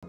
So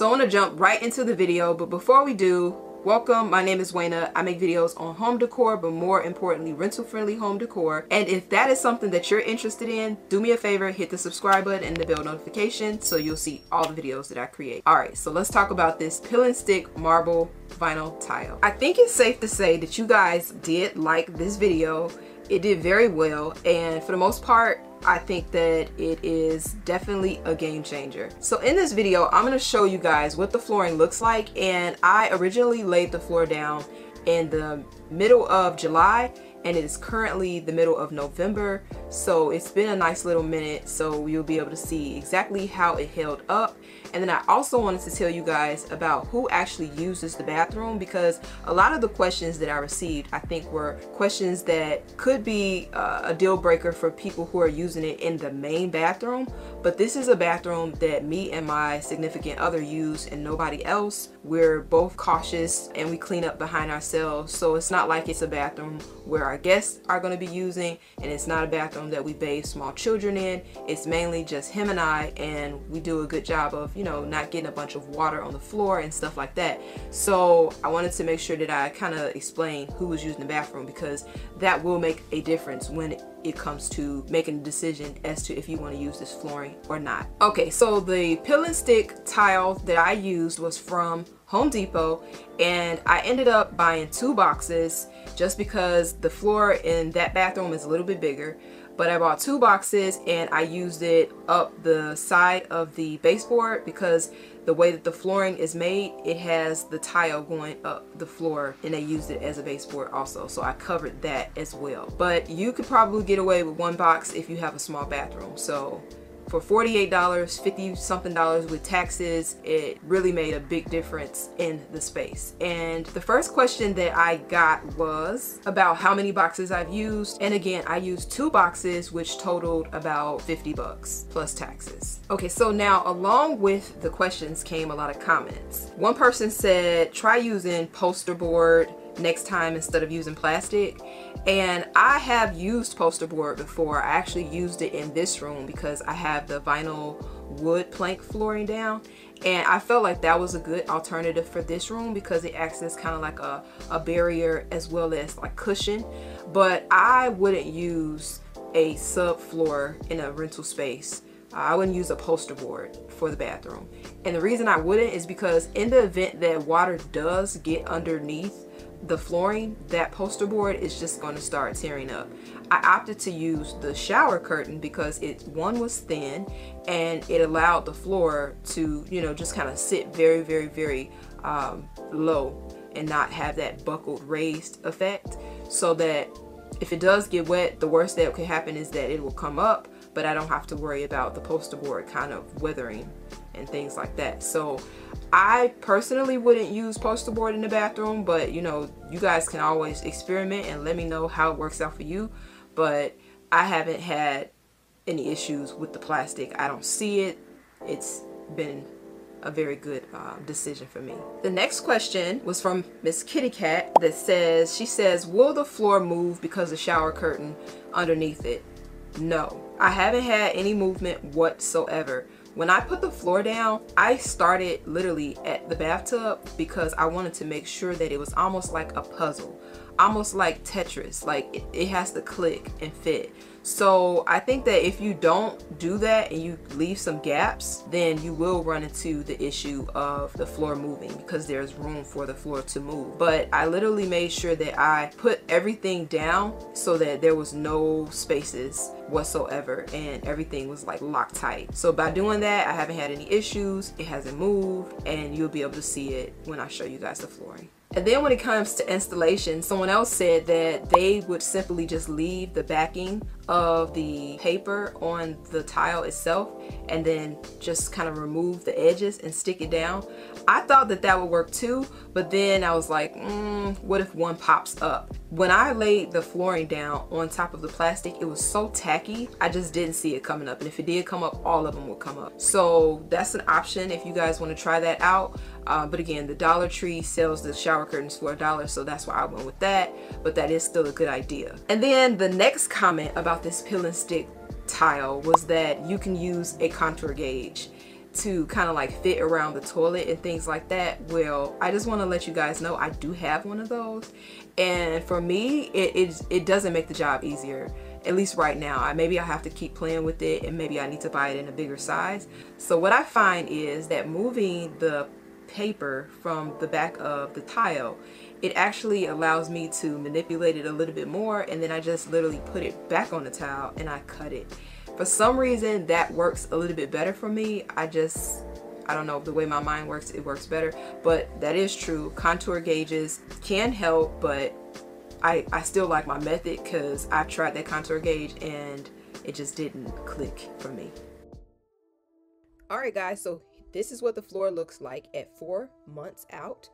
I want to jump right into the video, but before we do, welcome. My name is Wayna. I make videos on home decor, but more importantly, rental-friendly home decor. And if that is something that you're interested in, do me a favor, hit the subscribe button and the bell notification so you'll see all the videos that I create. Alright, so let's talk about this peel and stick marble vinyl tile. I think it's safe to say that you guys did like this video. It did very well, and for the most part, I think that it is definitely a game changer. So in this video, I'm going to show you guys what the flooring looks like, and I originally laid the floor down in the middle of July, and it is currently the middle of November, so it's been a nice little minute, so you'll be able to see exactly how it held up. And then I also wanted to tell you guys about who actually uses the bathroom, because a lot of the questions that I received, I think, were questions that could be a deal breaker for people who are using it in the main bathroom. But this is a bathroom that me and my significant other use and nobody else. We're both cautious and we clean up behind ourselves, so it's not like it's a bathroom where our guests are going to be using, and it's not a bathroom that we bathe small children in. It's mainly just him and I, and we do a good job of, you know, not getting a bunch of water on the floor and stuff like that. So I wanted to make sure that I kind of explain who was using the bathroom, because that will make a difference when it comes to making a decision as to if you want to use this flooring or not. Okay, so the peel and stick tile that I used was from Home Depot, and I ended up buying 2 boxes just because the floor in that bathroom is a little bit bigger. But I bought 2 boxes and I used it up the side of the baseboard, because the way that the flooring is made, it has the tile going up the floor, and they used it as a baseboard also, so I covered that as well. But you could probably get away with 1 box if you have a small bathroom. So for $48, $50 something with taxes, it really made a big difference in the space. And the first question that I got was about how many boxes I've used. And again, I used 2 boxes, which totaled about $50 plus taxes. Okay, so now along with the questions came a lot of comments. One person said, try using poster board next time instead of using plastic. And I have used poster board before. I actually used it in this room because I have the vinyl wood plank flooring down, and I felt like that was a good alternative for this room because it acts as kind of like a barrier as well as like cushion. But I wouldn't use a subfloor in a rental space. I wouldn't use a poster board for the bathroom. And the reason I wouldn't is because in the event that water does get underneath the flooring, that poster board is just going to start tearing up. I opted to use the shower curtain because one was thin, and it allowed the floor to, you know, just kind of sit very, very, very low and not have that buckled raised effect, so that if it does get wet, the worst that could happen is that it will come up, but I don't have to worry about the poster board kind of weathering and things like that. So I personally wouldn't use poster board in the bathroom, but you know, you guys can always experiment and let me know how it works out for you. But I haven't had any issues with the plastic. I don't see it. It's been a very good decision for me. The next question was from Miss Kitty Cat that says, she says, will the floor move because the shower curtain underneath it? No, I haven't had any movement whatsoever. When I put the floor down, I started literally at the bathtub because I wanted to make sure that it was almost like a puzzle, almost like Tetris, like it has to click and fit. So I think that if you don't do that and you leave some gaps, then you will run into the issue of the floor moving because there's room for the floor to move. But I literally made sure that I put everything down so that there was no spaces whatsoever and everything was like locked tight. So by doing that, I haven't had any issues. It hasn't moved, and you'll be able to see it when I show you guys the flooring. And then when it comes to installation, someone else said that they would simply just leave the backing of the paper on the tile itself and then just kind of remove the edges and stick it down. I thought that that would work too, but then I was like, what if one pops up? When I laid the flooring down on top of the plastic, it was so tacky, I just didn't see it coming up. And if it did come up, all of them would come up. So that's an option if you guys want to try that out. But again, the Dollar Tree sells the shower shower curtains for $1, so that's why I went with that, but that is still a good idea. And then the next comment about this peel and stick tile was that you can use a contour gauge to kind of like fit around the toilet and things like that. Well, I just want to let you guys know I do have one of those, and for me it doesn't make the job easier, at least right now. Maybe I have to keep playing with it, and maybe I need to buy it in a bigger size. So what I find is that moving the paper from the back of the tile, it actually allows me to manipulate it a little bit more, and then I just literally put it back on the tile and I cut it. For some reason that works a little bit better for me. I don't know, the way my mind works, it works better. But that is true, contour gauges can help, but I still like my method because I tried that contour gauge and it just didn't click for me. Alright guys, so this is what the floor looks like at 4 months out.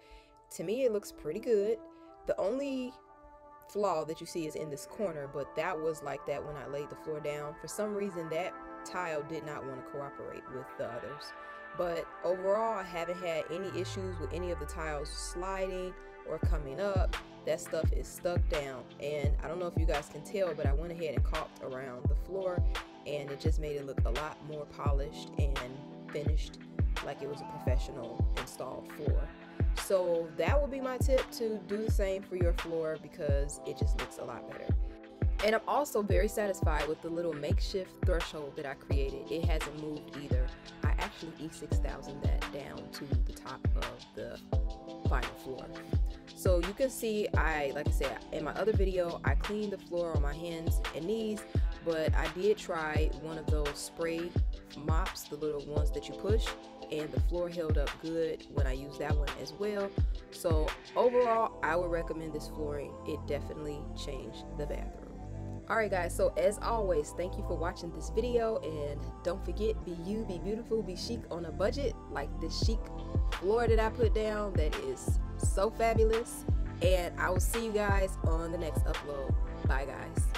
To me it looks pretty good. The only flaw that you see is in this corner, but that was like that when I laid the floor down. For some reason that tile did not want to cooperate with the others. But overall I haven't had any issues with any of the tiles sliding or coming up. That stuff is stuck down, and I don't know if you guys can tell, but I went ahead and caulked around the floor, and it just made it look a lot more polished and finished like it was a professional installed floor. So that would be my tip, to do the same for your floor because it just looks a lot better. And I'm also very satisfied with the little makeshift threshold that I created. It hasn't moved either. I actually E6000 that down to the top of the final floor. So you can see, like I said, in my other video, I cleaned the floor on my hands and knees, but I did try one of those spray mops, the little ones that you push, and the floor held up good when I used that one as well. So overall, I would recommend this flooring. It definitely changed the bathroom. Alright guys, so as always, thank you for watching this video, and don't forget, be you, be beautiful, be chic on a budget, like this chic floor that I put down that is so fabulous. And I will see you guys on the next upload. Bye guys.